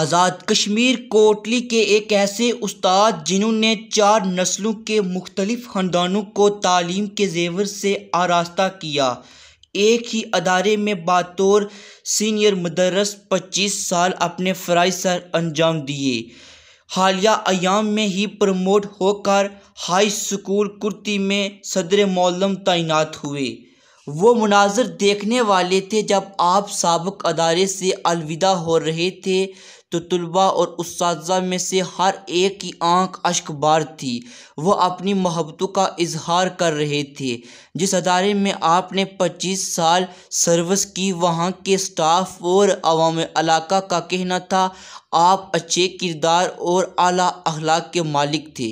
आज़ाद कश्मीर कोटली के एक ऐसे उस्ताद जिन्होंने 4 नस्लों के मुख्तलिफ ख़ानदानों को तालीम के ज़ेवर से आरास्ता किया, एक ही अदारे में बतौर सीनियर मुदर्रिस 25 साल अपने फ़राइज़ सर अंजाम दिए। हालिया अय्याम में ही प्रमोट होकर हाई स्कूल कुर्ती में सदर मौलम तैनात हुए। वो मुनाज़र देखने वाले थे जब आप साबिक़ अदारे से अलविदा हो रहे थे तो तलबा और उस्ताज़ा में से हर एक की आंख अश्कबार थी। वो अपनी मोहब्बतों का इजहार कर रहे थे। जिस अदारे में आपने 25 साल सर्विस की, वहाँ के स्टाफ और अवाम इलाका का कहना था आप अच्छे किरदार और आला अखलाक के मालिक थे।